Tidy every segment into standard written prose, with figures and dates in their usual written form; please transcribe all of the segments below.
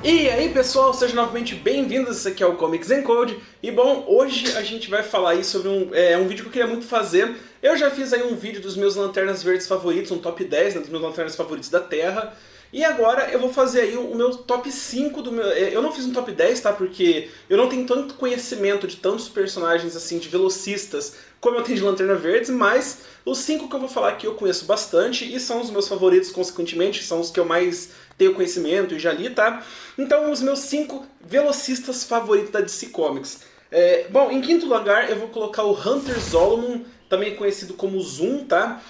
E aí pessoal, sejam novamente bem-vindos, esse aqui é o Comics & Code. E bom, hoje a gente vai falar aí sobre um vídeo que eu queria muito fazer. Eu já fiz aí um vídeo dos meus lanternas verdes favoritos, um top 10 dos meus lanternas favoritos da Terra. E agora eu vou fazer aí o meu top 5 do meu... Eu não fiz um top 10, tá? Porque eu não tenho tanto conhecimento de tantos personagens assim, de velocistas, como eu tenho de Lanterna Verdes, mas os 5 que eu vou falar aqui eu conheço bastante e são os meus favoritos, consequentemente, são os que eu mais tenho conhecimento e já li, tá? Então, os meus 5 velocistas favoritos da DC Comics. Bom, em quinto lugar eu vou colocar o Hunter Zolomon, também conhecido como Zoom, tá?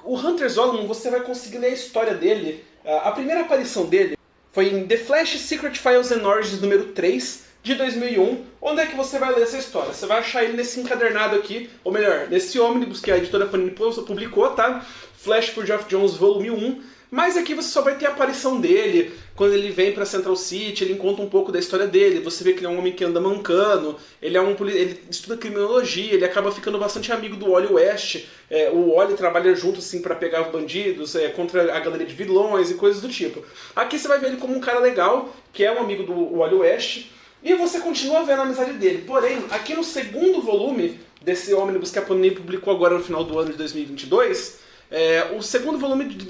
O Hunter Zolomon, você vai conseguir ler a história dele. A primeira aparição dele foi em The Flash Secret Files and Origins número 3, de 2001. Onde é que você vai ler essa história? Você vai achar ele nesse encadernado aqui, ou melhor, nesse ônibus que a editora Panini publicou, tá? Flash por Geoff Johns, volume 1. Mas aqui você só vai ter a aparição dele, quando ele vem pra Central City, ele conta um pouco da história dele, você vê que ele é um homem que anda mancando, ele estuda criminologia, ele acaba ficando bastante amigo do Wally West, o Wally trabalha junto assim pra pegar os bandidos, contra a galeria de vilões e coisas do tipo. Aqui você vai ver ele como um cara legal, que é um amigo do Wally West, e você continua vendo a amizade dele. Porém, aqui no segundo volume desse ônibus que a Panini publicou agora no final do ano de 2022... o segundo volume de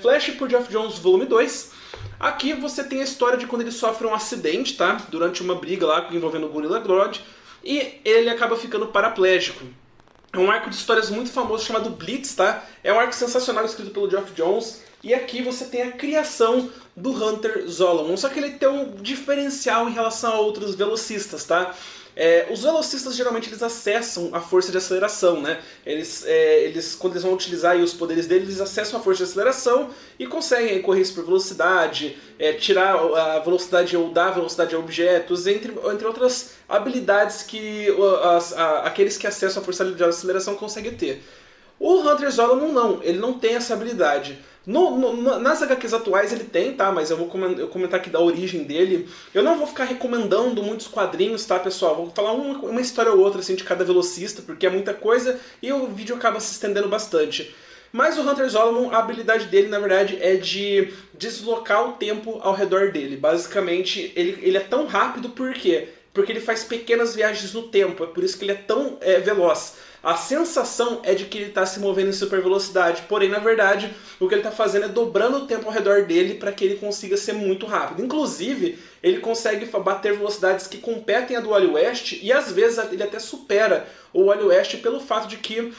Flash por Geoff Johns, volume 2. Aqui você tem a história de quando ele sofre um acidente, tá? Durante uma briga lá envolvendo o Gorilla Grodd, e ele acaba ficando paraplégico. É um arco de histórias muito famoso chamado Blitz, tá? É um arco sensacional escrito pelo Geoff Johns. E aqui você tem a criação do Hunter Zolomon, só que ele tem um diferencial em relação a outros velocistas, tá? Os velocistas geralmente eles acessam a força de aceleração, né? Quando eles vão utilizar aí os poderes deles, eles acessam a força de aceleração e conseguem correr por velocidade, tirar a velocidade ou dar velocidade a objetos, entre outras habilidades que aqueles que acessam a força de aceleração conseguem ter. O Hunter Zolomon não, ele não tem essa habilidade. Nas HQs atuais ele tem, tá? Mas eu vou comentar aqui da origem dele. Eu não vou ficar recomendando muitos quadrinhos, tá, pessoal? Vou falar uma história ou outra assim, de cada velocista, porque é muita coisa e o vídeo acaba se estendendo bastante. Mas o Hunter Zolomon, a habilidade dele, na verdade, é de deslocar o tempo ao redor dele. Basicamente, ele é tão rápido por quê? Porque ele faz pequenas viagens no tempo, é por isso que ele é tão veloz. A sensação é de que ele está se movendo em super velocidade, porém, na verdade, o que ele está fazendo é dobrando o tempo ao redor dele para que ele consiga ser muito rápido. Inclusive, ele consegue bater velocidades que competem a do Wally West e às vezes ele até supera o Wally West pelo fato de que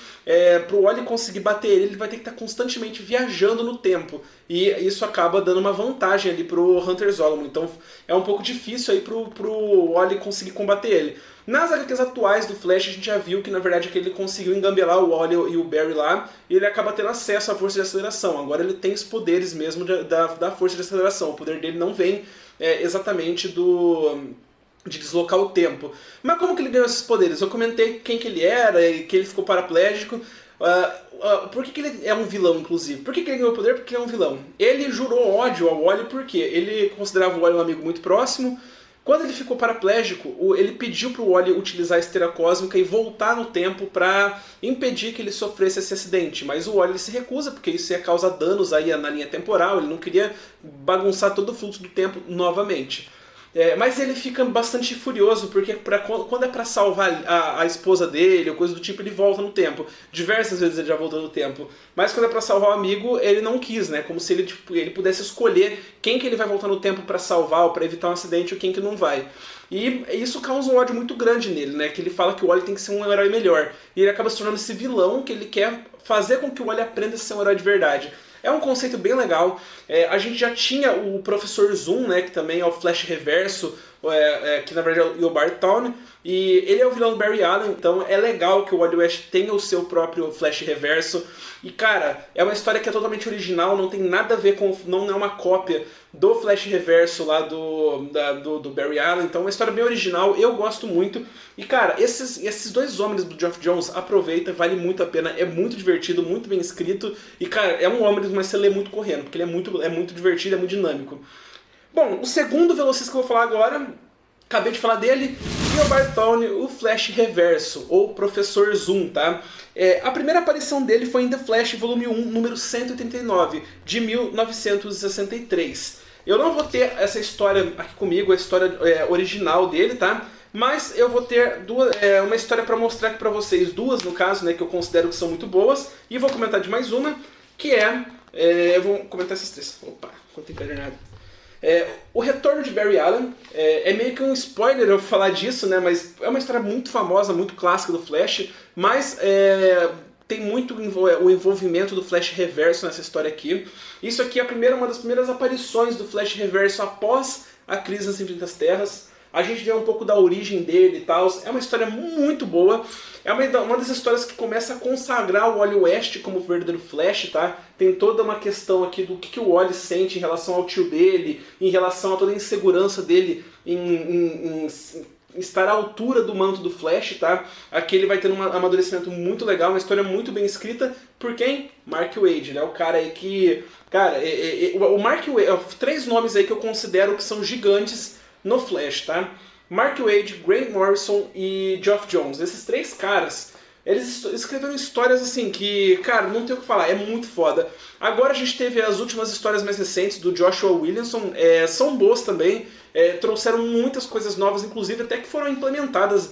para o Wally conseguir bater ele vai ter que estar constantemente viajando no tempo. E isso acaba dando uma vantagem ali pro Hunter Zolomon. Então é um pouco difícil aí pro Wally conseguir combater ele. Nas HQs atuais do Flash a gente já viu que na verdade que ele conseguiu engambelar o Wally e o Barry lá e ele acaba tendo acesso à força de aceleração. Agora ele tem os poderes mesmo da força de aceleração. O poder dele não vem exatamente de deslocar o tempo. Mas como que ele ganhou esses poderes? Eu comentei quem que ele era e que ele ficou paraplégico. Por que ele é um vilão, inclusive? Por que ele ganhou o poder? Porque ele é um vilão. Ele jurou ódio ao Wally porque ele considerava o Wally um amigo muito próximo. Quando ele ficou paraplégico, ele pediu para o Wally utilizar a esteira cósmica e voltar no tempo para impedir que ele sofresse esse acidente. Mas o Wally se recusa, porque isso ia causar danos aí na linha temporal, ele não queria bagunçar todo o fluxo do tempo novamente. Mas ele fica bastante furioso, porque quando é pra salvar a esposa dele, ou coisa do tipo, ele volta no tempo. Diversas vezes ele já voltou no tempo. Mas quando é pra salvar o amigo, ele não quis, né? Como se ele pudesse escolher quem que ele vai voltar no tempo pra salvar, ou pra evitar um acidente, ou quem que não vai. E isso causa um ódio muito grande nele, né? Que ele fala que o Wally tem que ser um herói melhor. E ele acaba se tornando esse vilão que ele quer fazer com que o Wally aprenda a ser um herói de verdade. É um conceito bem legal. A gente já tinha o Professor Zoom, né, que também é o Flash Reverso, que na verdade é o Bart Town, e ele é o vilão do Barry Allen, então é legal que o Wally West tenha o seu próprio Flash Reverso. E cara, é uma história que é totalmente original, não tem nada a ver com, não é uma cópia do Flash Reverso lá do Barry Allen, então é uma história bem original, eu gosto muito. E cara, esses dois homens do Geoff Johns, aproveita, vale muito a pena, é muito divertido, muito bem escrito, e cara, é um homem, mas você lê muito correndo, porque ele é muito divertido, é muito dinâmico. Bom, o segundo velocista que eu vou falar agora, acabei de falar dele, Neil Bartone, o Flash Reverso, ou Professor Zoom, tá? A primeira aparição dele foi em The Flash, volume 1, número 189, de 1963. Eu não vou ter essa história aqui comigo, a história original dele, tá? Mas eu vou ter uma história pra mostrar aqui pra vocês, duas no caso, né, que eu considero que são muito boas, e vou comentar de mais uma, que eu vou comentar essas três. Opa, quanto encadernado. O Retorno de Barry Allen, é meio que um spoiler eu falar disso, né, mas é uma história muito famosa, muito clássica do Flash, mas tem muito o envolvimento do Flash Reverso nessa história aqui. Isso aqui é uma das primeiras aparições do Flash Reverso após a crise nas Infinitas Terras. A gente vê um pouco da origem dele e tal. É uma história muito boa. É uma das histórias que começa a consagrar o Wally West como verdadeiro Flash, tá? Tem toda uma questão aqui do que o Wally sente em relação ao tio dele, em relação a toda a insegurança dele em estar à altura do manto do Flash, tá? Aqui ele vai ter um amadurecimento muito legal, uma história muito bem escrita. Por quem? Mark Waid, né? O cara aí que... Cara, o Mark Waid... 3 nomes aí que eu considero que são gigantes no Flash, tá? Mark Waid, Grant Morrison e Geoff Johns. Esses 3 caras, eles escreveram histórias assim que, cara, não tem o que falar, é muito foda. Agora a gente teve as últimas histórias mais recentes do Joshua Williamson, são boas também, trouxeram muitas coisas novas, inclusive até que foram implementadas,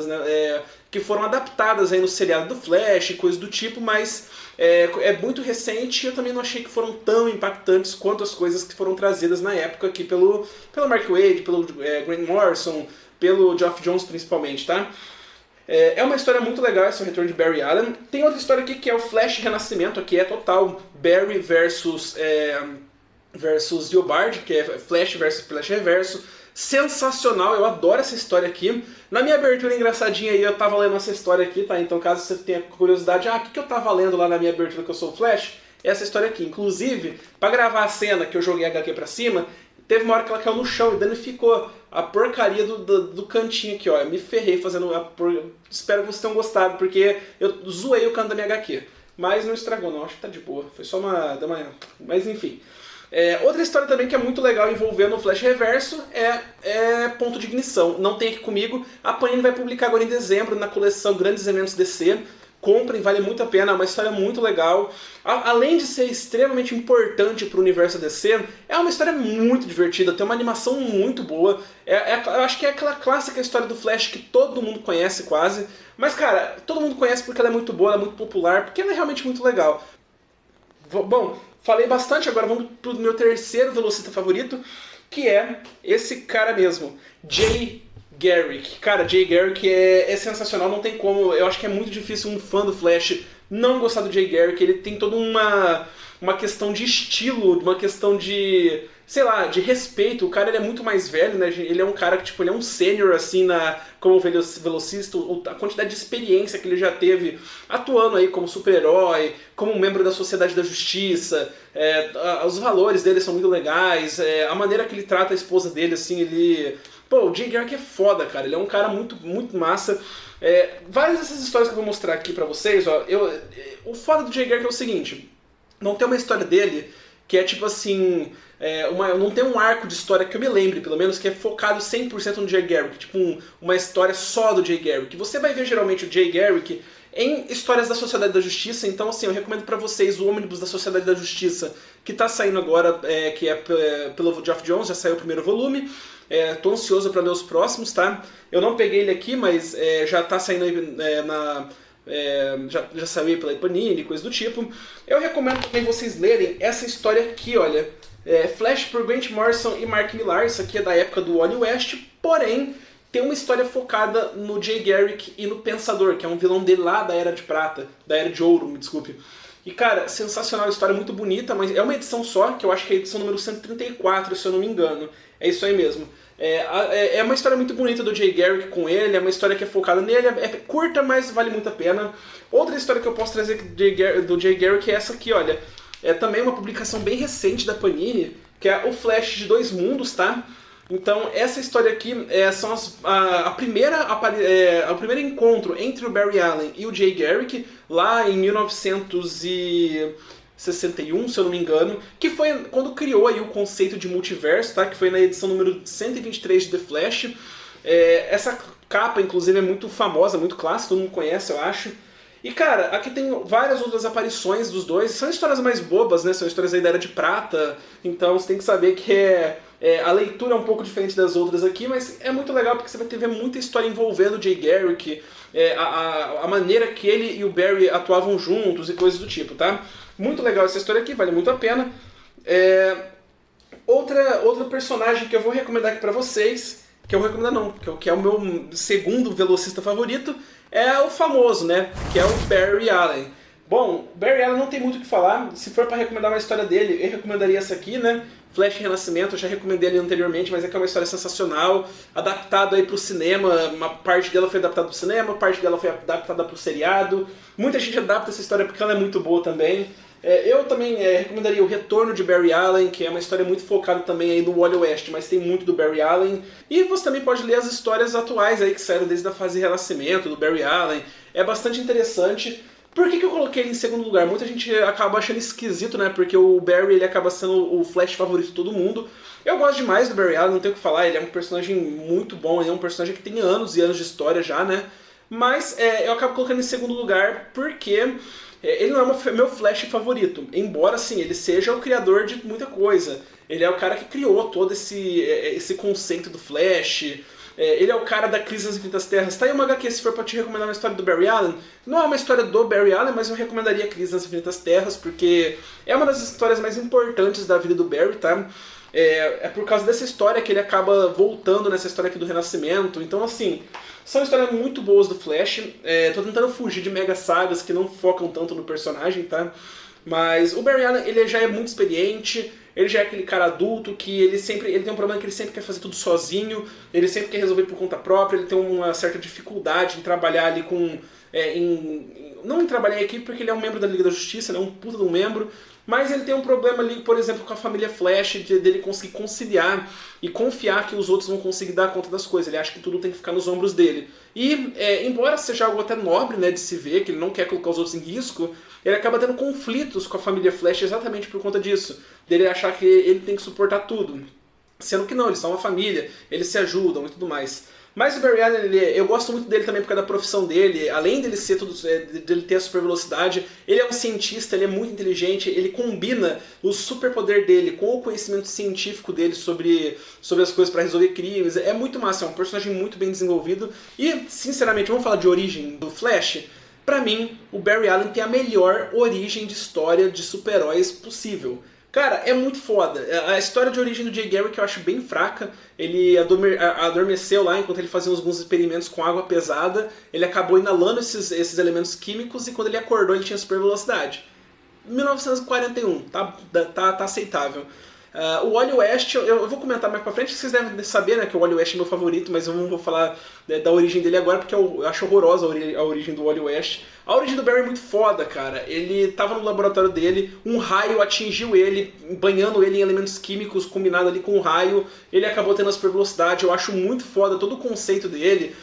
né, que foram adaptadas aí no seriado do Flash e coisas do tipo, mas é muito recente e eu também não achei que foram tão impactantes quanto as coisas que foram trazidas na época aqui pelo Mark Waid, pelo Grant Morrison, pelo Geoff Johns principalmente, tá? É uma história muito legal, esse é o Retorno de Barry Allen. Tem outra história aqui que é o Flash Renascimento, aqui é total Barry versus Diobard, que é Flash versus Flash Reverso. Sensacional, eu adoro essa história aqui. Na minha abertura engraçadinha aí, eu tava lendo essa história aqui, tá? Então caso você tenha curiosidade, o que eu tava lendo lá na minha abertura que eu sou o Flash? Essa história aqui. Inclusive, pra gravar a cena que eu joguei a HQ pra cima, teve uma hora que ela caiu no chão e danificou a porcaria do cantinho aqui, ó. Eu me ferrei fazendo Espero que vocês tenham gostado, porque eu zoei o canto da minha HQ. Mas não estragou não, acho que tá de boa. Foi só da manhã. Mas enfim. Outra história também que é muito legal envolvendo o Flash Reverso é Ponto de Ignição. Não tem aqui comigo. A Panini vai publicar agora em dezembro na coleção Grandes Eventos DC. Comprem, vale muito a pena, é uma história muito legal. Além de ser extremamente importante para o universo DC, é uma história muito divertida, tem uma animação muito boa. Eu acho que é aquela clássica história do Flash que todo mundo conhece quase. Mas cara, todo mundo conhece porque ela é muito boa, ela é muito popular, porque ela é realmente muito legal. Bom, falei bastante, agora vamos pro meu terceiro velocista favorito, que é esse cara mesmo, Jay Garrick. Cara, Jay Garrick é sensacional, não tem como, eu acho que é muito difícil um fã do Flash não gostar do Jay Garrick. Ele tem toda uma questão de estilo, uma questão de, sei lá, de respeito. O cara ele é muito mais velho, né? Ele é um cara que, tipo, ele é um sênior, assim, como velocista, a quantidade de experiência que ele já teve atuando aí como super-herói, como membro da Sociedade da Justiça, os valores dele são muito legais, a maneira que ele trata a esposa dele, assim, ele... Pô, o Jay Garrick é foda, cara. Ele é um cara muito, muito massa. Várias dessas histórias que eu vou mostrar aqui pra vocês, ó, o foda do Jay Garrick é o seguinte: não tem uma história dele que é tipo assim... não tem um arco de história que eu me lembre, pelo menos, que é focado 100% no Jay Garrick. Tipo, uma história só do Jay Garrick. Você vai ver geralmente o Jay Garrick em histórias da Sociedade da Justiça. Então, assim, eu recomendo pra vocês o Ônibus da Sociedade da Justiça, que tá saindo agora, que é pelo Geoff Johns, já saiu o primeiro volume. Tô ansioso para ler os próximos, tá? Eu não peguei ele aqui, mas já tá saindo aí já saiu aí pela Panini, coisa do tipo. Eu recomendo também vocês lerem essa história aqui, olha. Flash por Grant Morrison e Mark Millar. Isso aqui é da época do Wally West, porém tem uma história focada no Jay Garrick e no Pensador, que é um vilão dele lá da Era de Prata, da Era de Ouro, me desculpe. E cara, sensacional, história muito bonita, mas é uma edição só, que eu acho que é a edição número 134, se eu não me engano. É isso aí mesmo. É uma história muito bonita do Jay Garrick com ele, é uma história que é focada nele, é curta, mas vale muito a pena. Outra história que eu posso trazer do Jay Garrick é essa aqui, olha. É também uma publicação bem recente da Panini, que é o Flash de Dois Mundos, tá? Então, essa história aqui são o primeiro encontro entre o Barry Allen e o Jay Garrick, lá em 1961, se eu não me engano, que foi quando criou aí o conceito de multiverso, tá? Que foi na edição número 123 de The Flash. Essa capa, inclusive, é muito famosa, muito clássica, todo mundo conhece, eu acho. E cara, aqui tem várias outras aparições dos dois, são histórias mais bobas, né? São histórias aí da Era de Prata, então você tem que saber que a leitura é um pouco diferente das outras aqui, mas é muito legal porque você vai ter ver muita história envolvendo o Jay Garrick, a maneira que ele e o Barry atuavam juntos e coisas do tipo, tá? Muito legal essa história aqui, vale muito a pena. Outro personagem que eu vou recomendar aqui pra vocês, que eu vou recomendar não, que é o meu segundo velocista favorito, é o famoso, né? Que é o Barry Allen. Bom, Barry Allen não tem muito o que falar. Se for para recomendar uma história dele, eu recomendaria essa aqui, né? Flash Renascimento, eu já recomendei ali anteriormente, mas é que é uma história sensacional, adaptada aí pro cinema, uma parte dela foi adaptada pro cinema, parte dela foi adaptada pro seriado. Muita gente adapta essa história porque ela é muito boa também. Eu também recomendaria O Retorno de Barry Allen, que é uma história muito focada também aí no Wally West, mas tem muito do Barry Allen. E você também pode ler as histórias atuais aí que saíram desde a fase de Renascimento do Barry Allen. É bastante interessante. Por que eu coloquei ele em segundo lugar? Muita gente acaba achando esquisito, né? Porque o Barry ele acaba sendo o Flash favorito de todo mundo. Eu gosto demais do Barry Allen, não tenho o que falar. Ele é um personagem muito bom, ele é um personagem que tem anos e anos de história já, né? Mas eu acabo colocando em segundo lugar porque ele não é o meu Flash favorito. Embora, assim, ele seja o criador de muita coisa. Ele é o cara que criou todo esse conceito do Flash. Ele é o cara da Crise nas Infinitas Terras. Tá aí uma HQ, se for pra te recomendar uma história do Barry Allen. Não é uma história do Barry Allen, mas eu recomendaria Crise nas Infinitas Terras, porque é uma das histórias mais importantes da vida do Barry, tá? É por causa dessa história que ele acaba voltando nessa história aqui do Renascimento. Então, assim, são histórias muito boas do Flash. Tô tentando fugir de mega sagas que não focam tanto no personagem, tá? Mas o Barry Allen, ele já é muito experiente, ele já é aquele cara adulto que ele tem um problema que ele sempre quer fazer tudo sozinho, ele sempre quer resolver por conta própria, ele tem uma certa dificuldade em trabalhar ali com... não em trabalhar em equipe porque ele é um membro da Liga da Justiça, né, um puta de um membro, mas ele tem um problema ali, por exemplo, com a família Flash, dele conseguir conciliar e confiar que os outros vão conseguir dar conta das coisas. Ele acha que tudo tem que ficar nos ombros dele. E, embora seja algo até nobre, né, de se ver, que ele não quer colocar os outros em risco, ele acaba tendo conflitos com a família Flash exatamente por conta disso. Dele achar que ele tem que suportar tudo. Sendo que não, eles são uma família, eles se ajudam e tudo mais. Mas o Barry Allen, eu gosto muito dele também por causa da profissão dele. Além dele ser dele ter a super velocidade, ele é um cientista, ele é muito inteligente, ele combina o superpoder dele com o conhecimento científico dele sobre as coisas para resolver crimes. É muito massa, é um personagem muito bem desenvolvido. E, sinceramente, vamos falar de origem do Flash? Pra mim, o Barry Allen tem a melhor origem de história de super-heróis possível. Cara, é muito foda. A história de origem do Jay Garrick eu acho bem fraca. Ele adormeceu lá enquanto ele fazia alguns experimentos com água pesada. Ele acabou inalando esses elementos químicos e quando ele acordou ele tinha super velocidade. 1941, tá aceitável. O Wally West, eu vou comentar mais pra frente, que vocês devem saber, né, que o Wally West é meu favorito, mas eu não vou falar da origem dele agora, porque eu acho horrorosa a origem do Wally West. A origem do Barry é muito foda, cara. Ele tava no laboratório dele, um raio atingiu ele, banhando ele em elementos químicos, combinado ali com o raio, ele acabou tendo a super velocidade. Eu acho muito foda todo o conceito dele.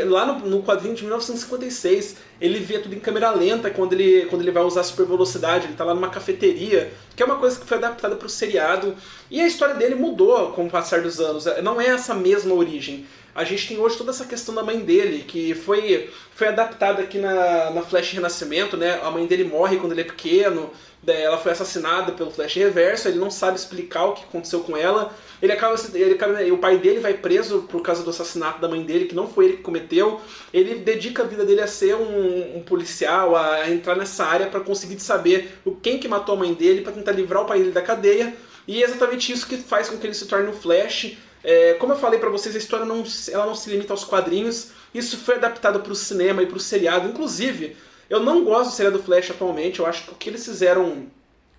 Lá no quadrinho de 1956, ele vê tudo em câmera lenta quando ele vai usar a super velocidade. Ele tá lá numa cafeteria, que é uma coisa que foi adaptada pro seriado. E a história dele mudou com o passar dos anos. Não é essa mesma origem. A gente tem hoje toda essa questão da mãe dele, que foi adaptada aqui na Flash Renascimento, né? A mãe dele morre quando ele é pequeno, ela foi assassinada pelo Flash Reverso, ele não sabe explicar o que aconteceu com ela. O pai dele vai preso por causa do assassinato da mãe dele, que não foi ele que cometeu. Ele dedica a vida dele a ser um policial, a entrar nessa área para conseguir saber quem que matou a mãe dele, para tentar livrar o pai dele da cadeia. E é exatamente isso que faz com que ele se torne um Flash. Como eu falei pra vocês, a história não se limita aos quadrinhos. Isso foi adaptado pro cinema e pro seriado. Inclusive, eu não gosto do seriado do Flash atualmente. Eu acho que o que eles fizeram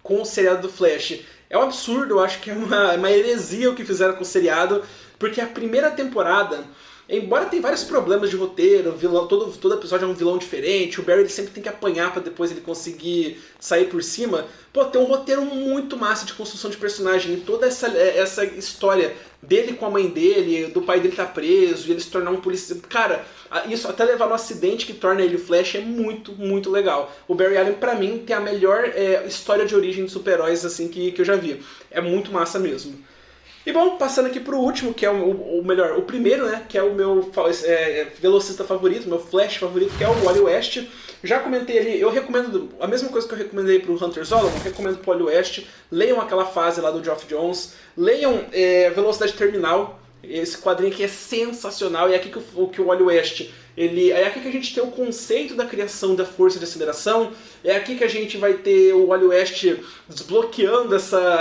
com o seriado do Flash é um absurdo. Eu acho que é uma heresia o que fizeram com o seriado. Porque a primeira temporada, embora tenha vários problemas de roteiro, todo episódio é um vilão diferente, o Barry ele sempre tem que apanhar pra depois ele conseguir sair por cima. Pô, tem um roteiro muito massa de construção de personagem, e toda essa história dele com a mãe dele, do pai dele tá preso, e ele se tornar um policial. Cara, isso até levar no acidente que torna ele o Flash é muito, muito legal. O Barry Allen, pra mim, tem a melhor história de origem de super-heróis assim, que eu já vi. É muito massa mesmo. E bom, passando aqui pro último, que é o melhor, o primeiro, né, que é o meu velocista favorito, meu Flash favorito, que é o Wally West. Já comentei ali, eu recomendo a mesma coisa que eu recomendei pro Hunter Zolomon, recomendo pro Wally West. Leiam aquela fase lá do Geoff Johns, leiam Velocidade Terminal, esse quadrinho aqui é sensacional, e é aqui que o Wally West, é aqui que a gente tem o conceito da criação da força de aceleração, é aqui que a gente vai ter o Wally West desbloqueando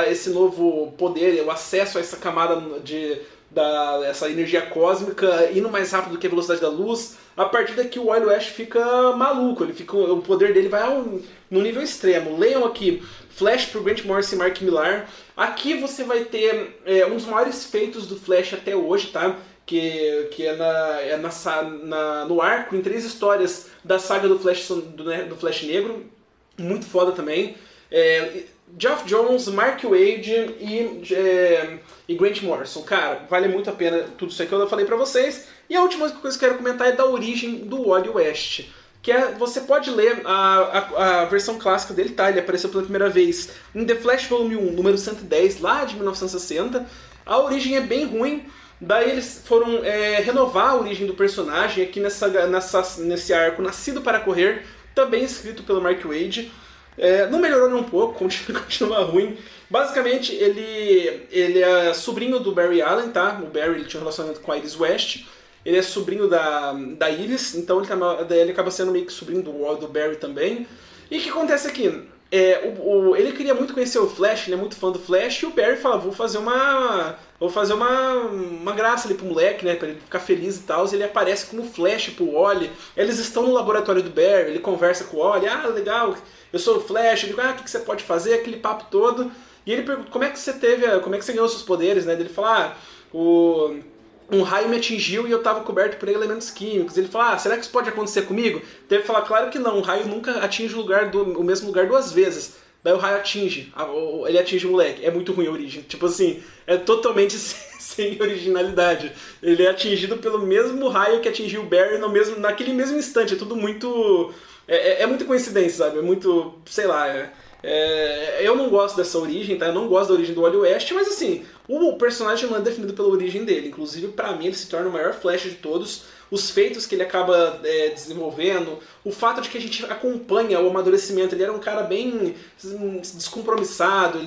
esse novo poder, o acesso a essa camada essa energia cósmica, indo mais rápido do que a velocidade da luz. A partir daqui o Wally West fica maluco, o poder dele vai no nível extremo. Leiam aqui Flash por Grant Morrison e Mark Millar. Aqui você vai ter um dos maiores feitos do Flash até hoje, tá? Que é no arco, em 3 histórias da saga do Flash Negro. Muito foda também. Geoff Johns, Mark Waid e Grant Morrison. Cara, vale muito a pena tudo isso aqui que eu falei pra vocês. E a última coisa que eu quero comentar é da origem do Wally West. Você pode ler a versão clássica dele, tá? Ele apareceu pela primeira vez em The Flash Volume 1, número 110, lá de 1960. A origem é bem ruim. Daí eles foram renovar a origem do personagem aqui nesse arco Nascido para Correr, também escrito pelo Mark Waid. Não melhorou nem um pouco, continua ruim. Basicamente, ele é sobrinho do Barry Allen, tá? O Barry ele tinha um relacionamento com a Iris West. Ele é sobrinho da Iris, então ele acaba sendo meio que sobrinho do Barry também. E o que acontece aqui? Ele queria muito conhecer o Flash, ele é muito fã do Flash, e o Barry fala, vou fazer uma graça ali pro moleque, né, pra ele ficar feliz e tal. Ele aparece como Flash pro Wally, eles estão no laboratório do Barry, ele conversa com o Wally, legal, eu sou o Flash, ele digo, o que você pode fazer, aquele papo todo. E ele pergunta, como é que você ganhou seus poderes, né? Ele fala, um raio me atingiu e eu estava coberto por elementos químicos. Ele fala, será que isso pode acontecer comigo? Teve que falar, claro que não, um raio nunca atinge o mesmo lugar 2 vezes. Daí o raio ele atinge o moleque. É muito ruim a origem. Tipo assim, é totalmente sem originalidade. Ele é atingido pelo mesmo raio que atingiu o Barry naquele mesmo instante. É tudo muito... É muita coincidência, sabe? É muito... sei lá... eu não gosto dessa origem, tá? Eu não gosto da origem do Wally West, mas assim, o personagem não é definido pela origem dele. Inclusive, pra mim, ele se torna o maior Flash de todos. Os feitos que ele acaba desenvolvendo, o fato de que a gente acompanha o amadurecimento. Ele era um cara bem descompromissado,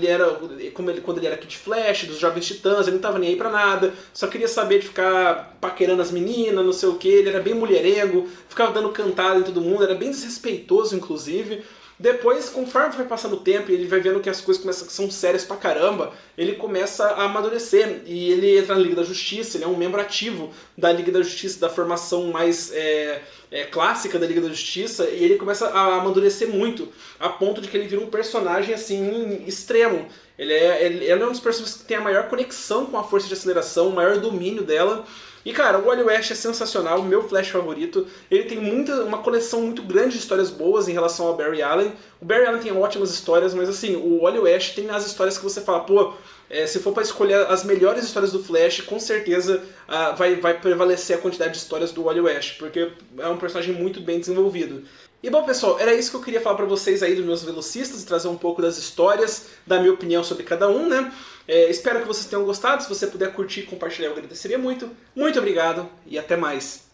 quando ele era Kid Flash, dos Jovens Titãs, ele não tava nem aí pra nada, só queria saber de ficar paquerando as meninas, não sei o que. Ele era bem mulherengo, ficava dando cantada em todo mundo, era bem desrespeitoso, inclusive. Depois, conforme vai passando o tempo e ele vai vendo que as coisas são sérias pra caramba, ele começa a amadurecer e ele entra na Liga da Justiça, ele é um membro ativo da Liga da Justiça, da formação mais clássica da Liga da Justiça, e ele começa a amadurecer muito, a ponto de que ele vira um personagem assim extremo. Ele é um dos personagens que tem a maior conexão com a força de aceleração, o maior domínio dela. E cara, o Wally West é sensacional, o meu Flash favorito. Ele tem uma coleção muito grande de histórias boas em relação ao Barry Allen. O Barry Allen tem ótimas histórias, mas assim, o Wally West tem as histórias que você fala, se for para escolher as melhores histórias do Flash, com certeza vai prevalecer a quantidade de histórias do Wally West, porque é um personagem muito bem desenvolvido. E bom, pessoal, era isso que eu queria falar pra vocês aí dos meus velocistas, e trazer um pouco das histórias, da minha opinião sobre cada um, né? Espero que vocês tenham gostado. Se você puder curtir e compartilhar, eu agradeceria muito. Muito obrigado e até mais.